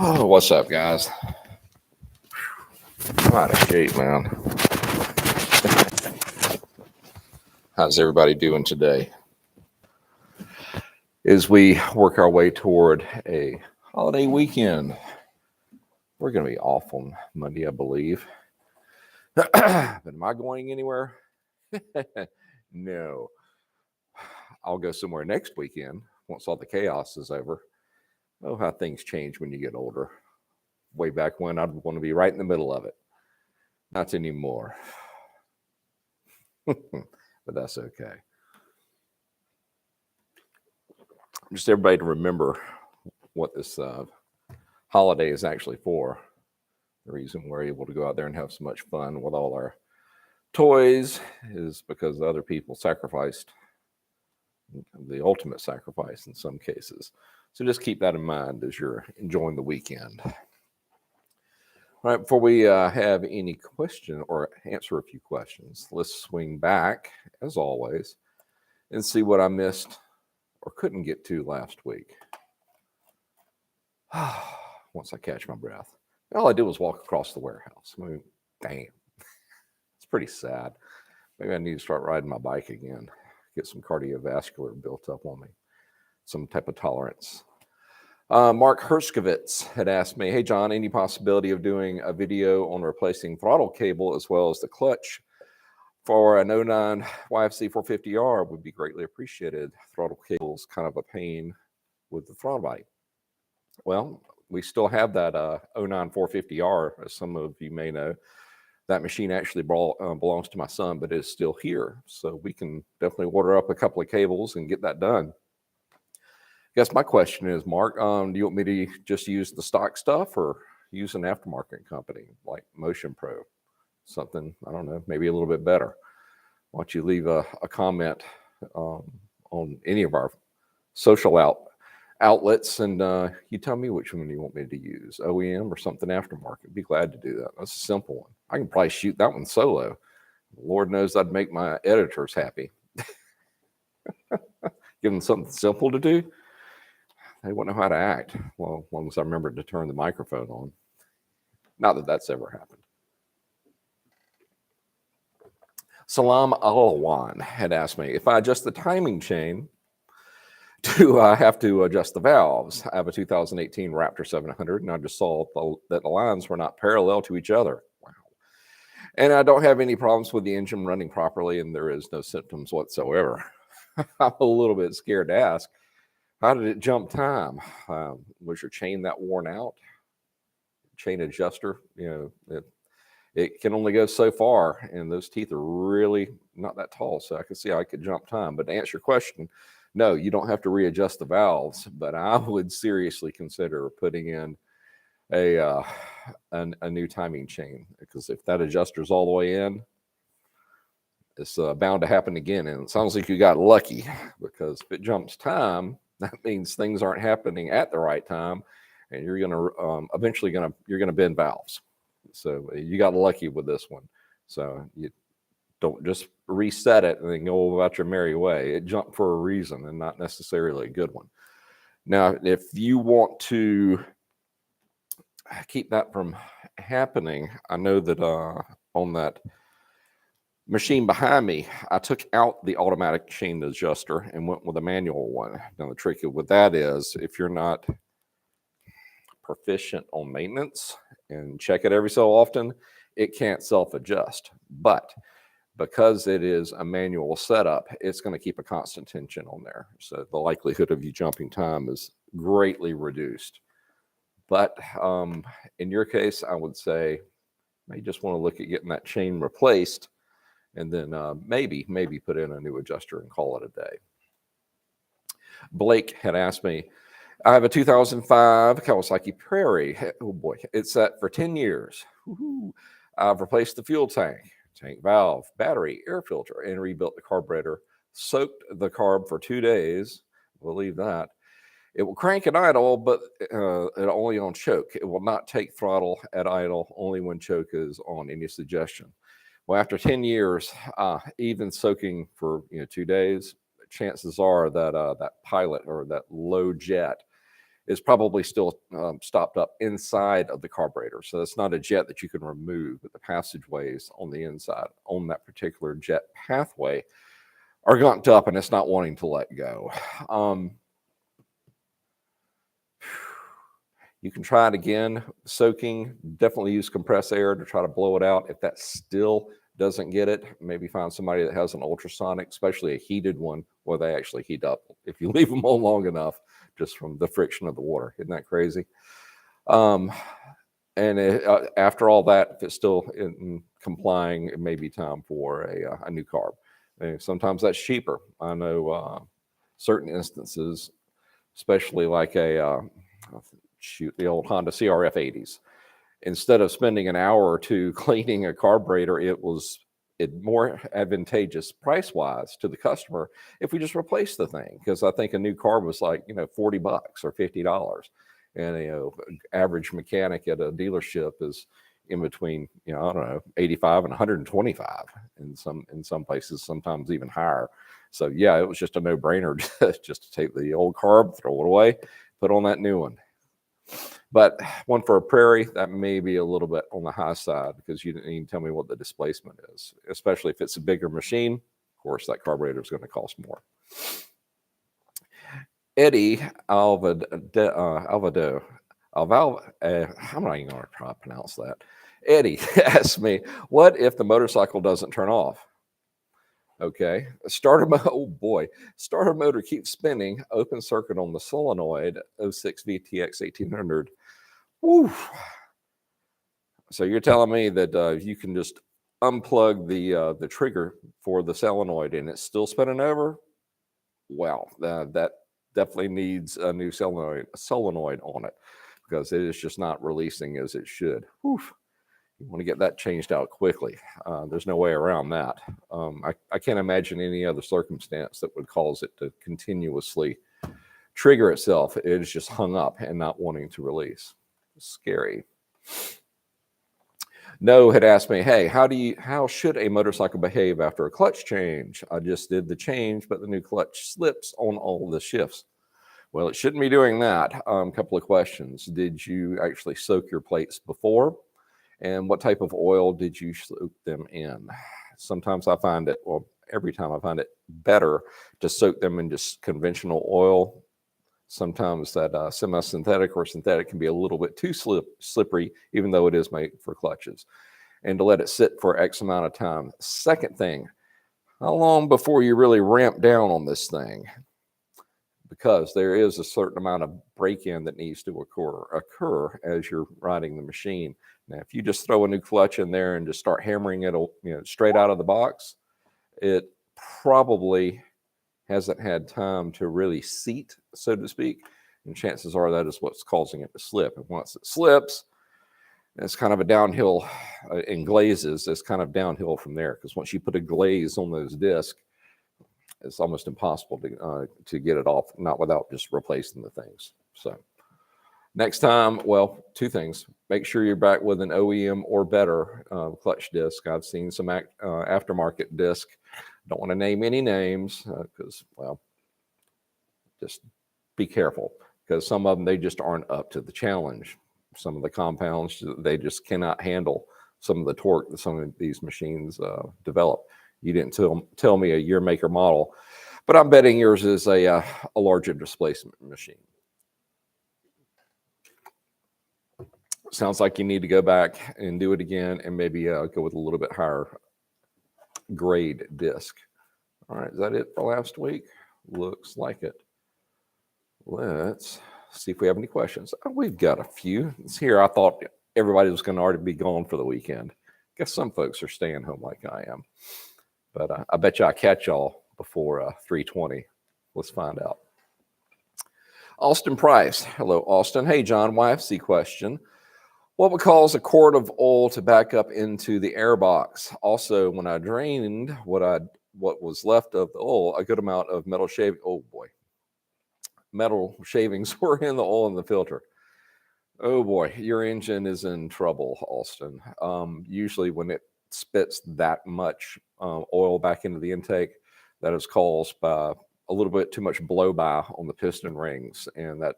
Oh, what's up, guys? I'm out of shape, man. How's everybody doing today? As we work our way toward a holiday weekend, we're going to be off on Monday, I believe. But am I going anywhere? No. I'll go somewhere next weekend once all the chaos is over. Oh, how things change when you get older. Way back when, I'd want to be right in the middle of it. Not anymore. But that's okay. Just everybody to remember what this holiday is actually for. The reason we're able to go out there and have so much fun with all our toys is because other people sacrificed the ultimate sacrifice in some cases. So just keep that in mind as you're enjoying the weekend. All right, before we have any question or answer a few questions, let's swing back, as always, and see what I missed or couldn't get to last week. Once I catch my breath. All I did was walk across the warehouse. I mean, damn. It's pretty sad. Maybe I need to start riding my bike again, get some cardiovascular built up on me, some type of tolerance. Mark Herskovitz had asked me, hey, John, any possibility of doing a video on replacing throttle cable as well as the clutch for an 09 YFC 450R would be greatly appreciated. Throttle cable is kind of a pain with the throttle body. Well, we still have that 09 450R, as some of you may know. That machine actually belongs to my son, but is still here. So we can definitely order up a couple of cables and get that done. I guess my question is, Mark, do you want me to just use the stock stuff or use an aftermarket company like Motion Pro? Something, I don't know, maybe a little bit better. Why don't you leave a comment on any of our social outlets and you tell me which one you want me to use, OEM or something aftermarket. Be glad to do that. That's a simple one. I can probably shoot that one solo. Lord knows I'd make my editors happy. Give them something simple to do. They won't know how to act. Well, as long as I remember to turn the microphone on. Not that that's ever happened. Salam Alwan had asked me, if I adjust the timing chain, do I have to adjust the valves? I have a 2018 Raptor 700, and I just saw that the lines were not parallel to each other. Wow. And I don't have any problems with the engine running properly, and there is no symptoms whatsoever. I'm a little bit scared to ask, how did it jump time? Was your chain that worn out? Chain adjuster, it can only go so far, and those teeth are really not that tall, so I can see how I could jump time. But to answer your question, no, you don't have to readjust the valves, but I would seriously consider putting in a new timing chain, because if that adjuster's all the way in, it's bound to happen again. And it sounds like you got lucky, because if it jumps time, that means things aren't happening at the right time, and you're eventually you're gonna bend valves. So you got lucky with this one. So you don't just reset it and then go about your merry way. It jumped for a reason and not necessarily a good one. Now, if you want to keep that from happening, I know that on that machine behind me, I took out the automatic chain adjuster and went with a manual one. Now, the trick with that is, if you're not proficient on maintenance and check it every so often, it can't self-adjust. But because it is a manual setup, it's going to keep a constant tension on there. So the likelihood of you jumping time is greatly reduced. But in your case, I would say you just want to look at getting that chain replaced, and then maybe put in a new adjuster and call it a day. Blake had asked me, I have a 2005 Kawasaki Prairie. Oh boy, it's set for 10 years. Woo-hoo. I've replaced the fuel tank valve, battery, air filter, and rebuilt the carburetor. Soaked the carb for 2 days. Believe that. It will crank and idle, but it only on choke. It will not take throttle at idle, only when choke is on. Any suggestion? Well, after 10 years, even soaking for 2 days, chances are that that pilot or that low jet is probably still stopped up inside of the carburetor. So that's not a jet that you can remove, but the passageways on the inside on that particular jet pathway are gunked up and it's not wanting to let go. You can try it again, soaking, definitely use compressed air to try to blow it out. If that still doesn't get it, maybe find somebody that has an ultrasonic, especially a heated one, where they actually heat up if you leave them on long enough, just from the friction of the water. Isn't that crazy? After all that, if it's still in complying, it may be time for a new carb. And sometimes that's cheaper. I know certain instances, especially like the old Honda CRF 80s. Instead of spending an hour or two cleaning a carburetor, it more advantageous price-wise to the customer if we just replace the thing. Because I think a new carb was like, $40 or $50. And, average mechanic at a dealership is in between, I don't know, 85 and 125 in some places, sometimes even higher. So yeah, it was just a no-brainer just to take the old carb, throw it away, put on that new one. But one for a prairie, that may be a little bit on the high side because you didn't even tell me what the displacement is, especially if it's a bigger machine. Of course, that carburetor is going to cost more. Eddie Alvado, I'm not even going to try to pronounce that. Eddie asked me, what if the motorcycle doesn't turn off? Okay, starter motor keeps spinning, open circuit on the solenoid, 06 VTX 1800. Woo. So you're telling me that you can just unplug the trigger for the solenoid and it's still spinning over? Well, that definitely needs a new solenoid on it because it is just not releasing as it should. Whew. You want to get that changed out quickly. There's no way around that. I can't imagine any other circumstance that would cause it to continuously trigger itself. It is just hung up and not wanting to release. Scary. No had asked me, hey, how should a motorcycle behave after a clutch change? I just did the change, but the new clutch slips on all the shifts. Well, it shouldn't be doing that. Couple of questions. Did you actually soak your plates before? And what type of oil did you soak them in? Sometimes I find it, well, every time I find it better to soak them in just conventional oil. Sometimes that semi-synthetic or synthetic can be a little bit too slippery, even though it is made for clutches. And to let it sit for X amount of time. Second thing, how long before you really ramp down on this thing? Because there is a certain amount of break-in that needs to occur as you're riding the machine. Now, if you just throw a new clutch in there and just start hammering it, straight out of the box, it probably hasn't had time to really seat, so to speak, and chances are that is what's causing it to slip. And once it slips, it's kind of a downhill in glazes. It's kind of downhill from there because once you put a glaze on those discs, it's almost impossible to get it off, not without just replacing the things. So next time, well, two things. Make sure you're back with an OEM or better clutch disc. I've seen some aftermarket disc. Don't want to name any names because, well, just be careful because some of them, they just aren't up to the challenge. Some of the compounds, they just cannot handle some of the torque that some of these machines develop. You didn't tell me a year, make, or model, but I'm betting yours is a larger displacement machine. Sounds like you need to go back and do it again and maybe go with a little bit higher grade disc. All right, is that it for last week? Looks like it. Let's see if we have any questions. Oh, we've got a few. It's here. I thought everybody was going to already be gone for the weekend. Guess some folks are staying home like I am. But I bet you I'll catch y'all before 3:20. Let's find out. Austin Price. Hello, Austin. Hey, John. YFC question. What would cause a quart of oil to back up into the air box? Also, when I drained what was left of the oil, a good amount of metal shaving. Oh boy, metal shavings were in the oil in the filter. Oh boy, your engine is in trouble, Austin. Usually, when it spits that much oil back into the intake, that is caused by a little bit too much blow by on the piston rings, and that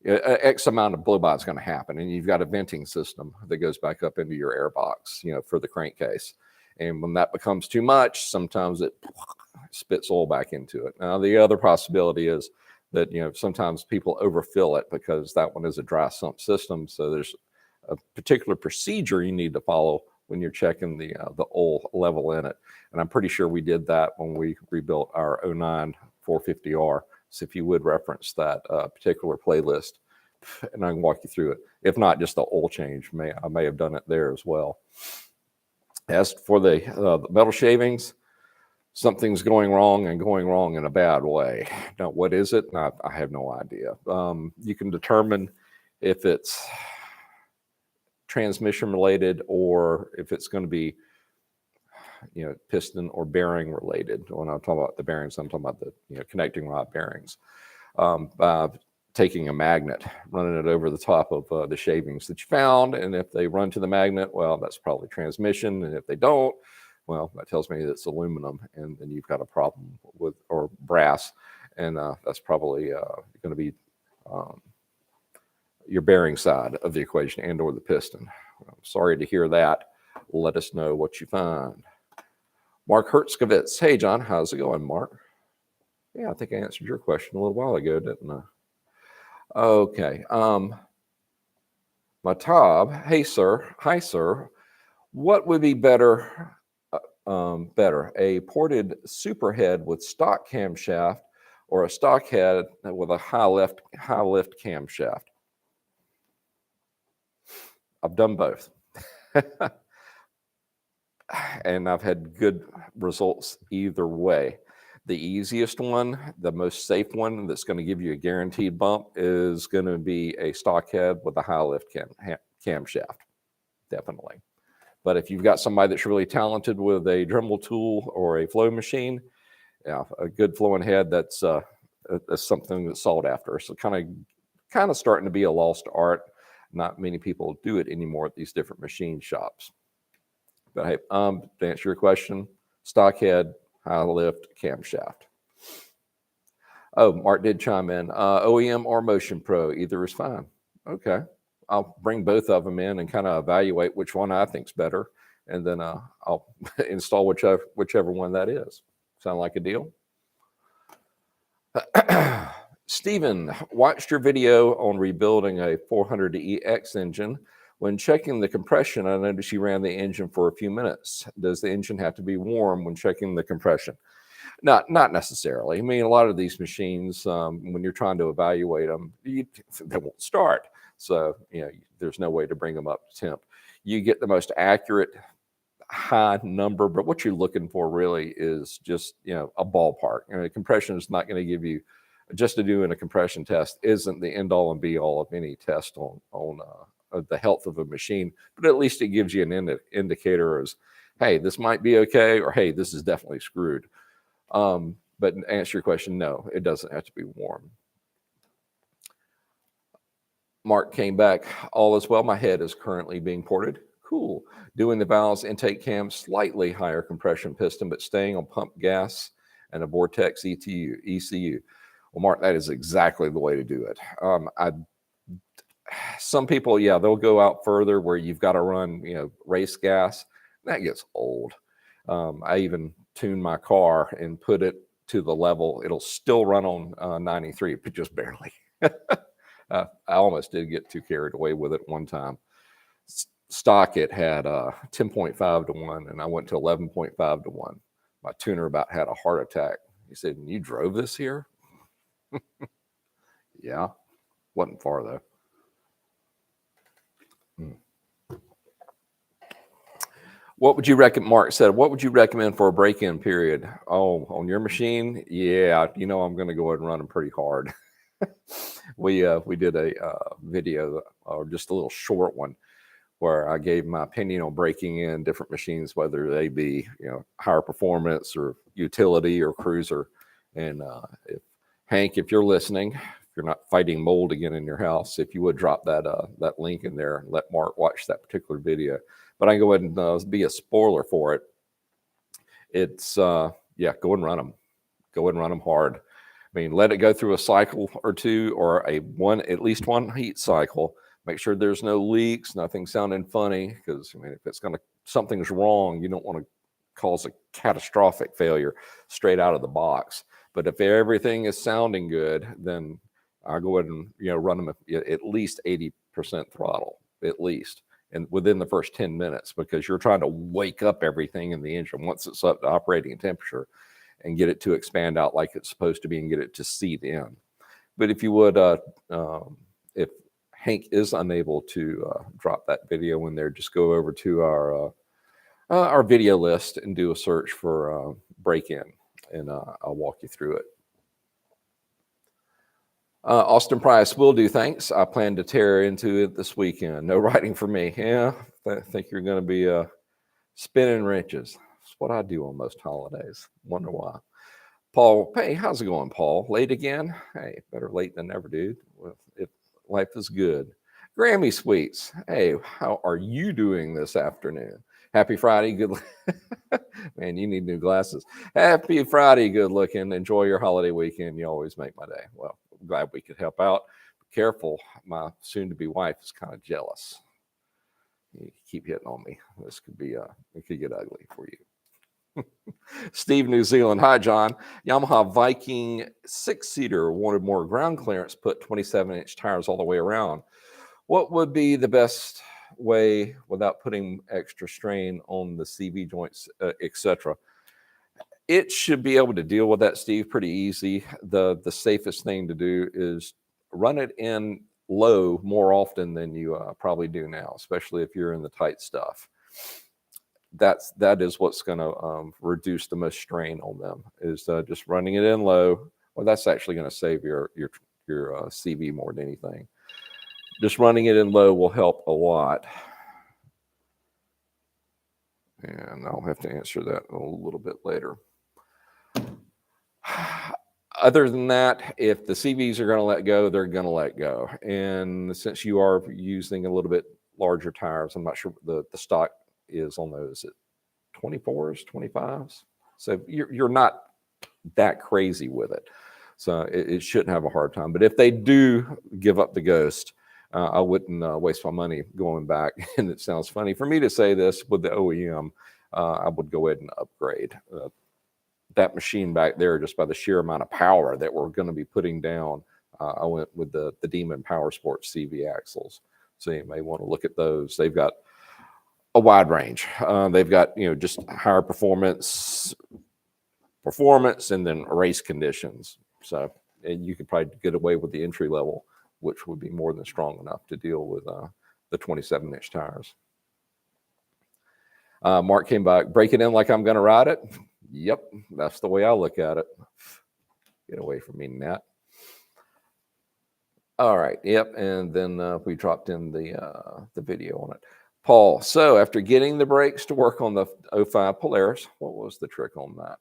X amount of blow-by is going to happen, and you've got a venting system that goes back up into your air box, for the crankcase. And when that becomes too much, sometimes it spits oil back into it. Now, the other possibility is that sometimes people overfill it because that one is a dry sump system. So there's a particular procedure you need to follow when you're checking the oil level in it. And I'm pretty sure we did that when we rebuilt our 09 450R. So if you would reference that particular playlist, and I can walk you through it. If not, just the oil change, I may have done it there as well. As for the metal shavings, something's going wrong and going wrong in a bad way. Now, what is it? I have no idea. You can determine if it's transmission related or if it's going to be piston or bearing related. When I'm talking about the bearings, I'm talking about the connecting rod bearings. By taking a magnet, running it over the top of the shavings that you found, and if they run to the magnet, well, that's probably transmission, and if they don't, well, that tells me it's aluminum, and then you've got a problem with, or brass, and that's probably going to be your bearing side of the equation and or the piston. I'm sorry to hear that. Let us know what you find. Mark Hertzkovitz. Hey, John, how's it going, Mark? Yeah, I think I answered your question a little while ago, didn't I? Okay. Matab. Hey, sir. Hi, sir. What would be better? A ported superhead with stock camshaft or a stock head with a high lift camshaft? I've done both. And I've had good results either way. The easiest one, the most safe one that's going to give you a guaranteed bump is going to be a stock head with a high lift camshaft, definitely. But if you've got somebody that's really talented with a Dremel tool or a flow machine, yeah, a good flowing head, that's something that's sought after. So kind of starting to be a lost art. Not many people do it anymore at these different machine shops. But hey, to answer your question, stock head, high lift camshaft. Oh, Mark did chime in. OEM or Motion Pro, either is fine. Okay. I'll bring both of them in and kind of evaluate which one I think's better, and then I'll install whichever one that is. Sound like a deal? Stephen, watched your video on rebuilding a 400EX engine. When checking the compression, I noticed you ran the engine for a few minutes. Does the engine have to be warm when checking the compression? Not necessarily. I mean, a lot of these machines, when you're trying to evaluate them, they won't start. So, there's no way to bring them up to temp. You get the most accurate high number, but what you're looking for really is just, a ballpark. Compression is not going to give you, just to do in a compression test isn't the end all and be all of any test on the health of a machine, but at least it gives you an indicator as, hey, this might be okay, or hey, this is definitely screwed. But to answer your question, no, it doesn't have to be warm. Mark came back, all is well. My head is currently being ported. Cool. Doing the valves, intake cam, slightly higher compression piston, but staying on pump gas and a Vortex ECU. Well, Mark, that is exactly the way to do it. Some people, yeah, they'll go out further where you've got to run, race gas. That gets old. I even tuned my car and put it to the level. It'll still run on 93, but just barely. I almost did get too carried away with it one time. Stock, it had 10.5 to 1, and I went to 11.5 to 1. My tuner about had a heart attack. He said, "You drove this here?" Yeah, wasn't far though. What would you recommend? Mark said, what would you recommend for a break-in period? Oh, on your machine? Yeah, I'm going to go ahead and run them pretty hard. We did a video, or just a little short one, where I gave my opinion on breaking in different machines, whether they be higher performance or utility or cruiser. And Hank, if you're listening, if you're not fighting mold again in your house, if you would drop that link in there and let Mark watch that particular video. But I can go ahead and be a spoiler for it. It's go and run them. Go and run them hard. I mean, let it go through a cycle or two, or at least one heat cycle. Make sure there's no leaks, nothing sounding funny, because I mean, if something's wrong, you don't want to cause a catastrophic failure straight out of the box. But if everything is sounding good, then I'll go ahead and run them at least 80% throttle, at least, and within the first 10 minutes, because you're trying to wake up everything in the engine once it's up to operating temperature, and get it to expand out like it's supposed to be, and get it to seat in. But if you would, if Hank is unable to drop that video in there, just go over to our video list and do a search for break-in, and I'll walk you through it. Austin Price, will do, thanks. I plan to tear into it this weekend. No riding for me. Yeah, I think you're going to be spinning wrenches. That's what I do on most holidays. Wonder why. Paul, hey, how's it going, Paul? Late again? Hey, better late than never, dude. Well, if life is good. Grammy Sweets, hey, how are you doing this afternoon? Happy Friday, good. Man, you need new glasses. Happy Friday, good looking. Enjoy your holiday weekend. You always make my day. Well, I'm glad we could help out. Be careful, my soon-to-be wife is kind of jealous. You keep hitting on me. This could be it could get ugly for you. Steve, New Zealand. Hi, John. Yamaha Viking 6-seater wanted more ground clearance, put 27-inch tires all the way around. What would be the best way without putting extra strain on the CV joints, etc.? It should be able to deal with that, Steve, pretty easy. The safest thing to do is run it in low more often than you probably do now, especially if you're in the tight stuff. That is what's going to reduce the most strain on them, is just running it in low. Well, that's actually going to save your CV more than anything. Just running it in low will help a lot. And I'll have to answer that a little bit later. Other than that, if the CVs are going to let go, they're going to let go. And since you are using a little bit larger tires, I'm not sure what the stock is on those. Is it 24s, 25s? So you're not that crazy with it. So it shouldn't have a hard time. But if they do give up the ghost, I wouldn't waste my money going back. And it sounds funny for me to say this with the OEM. I would go ahead and upgrade that machine back there, just by the sheer amount of power that we're going to be putting down. I went with the Demon Power Sports CV axles. So you may want to look at those. They've got a wide range. They've got, just higher performance, and then race conditions. So, and you could probably get away with the entry level, which would be more than strong enough to deal with the 27-inch tires. Mark came back, break it in like I'm going to ride it. Yep, that's the way I look at it. Get away from me, Nat. All right, yep, and then we dropped in the video on it. Paul, so after getting the brakes to work on the 05 Polaris, what was the trick on that?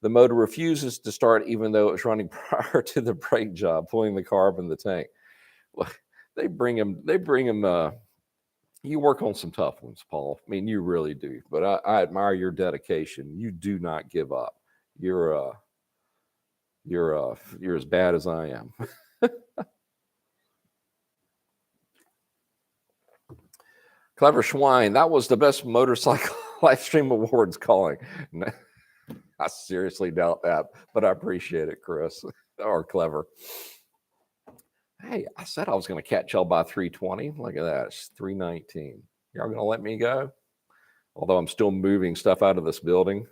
The motor refuses to start even though it was running prior to the brake job, pulling the carb in the tank. Well, they bring them, you work on some tough ones, Paul. I mean, you really do. But I admire your dedication. You do not give up. You're as bad as I am. Clever Schwein, that was the best motorcycle live stream awards calling. I seriously doubt that, but I appreciate it, Chris, or Clever. Hey, I said I was going to catch y'all by 320. Look at that. It's 319. Y'all going to let me go? Although I'm still moving stuff out of this building.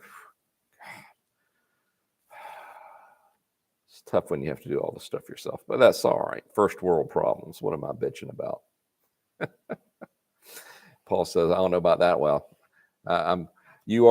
It's tough when you have to do all this stuff yourself, but that's all right. First world problems. What am I bitching about? Paul says, I don't know about that. Well, you are.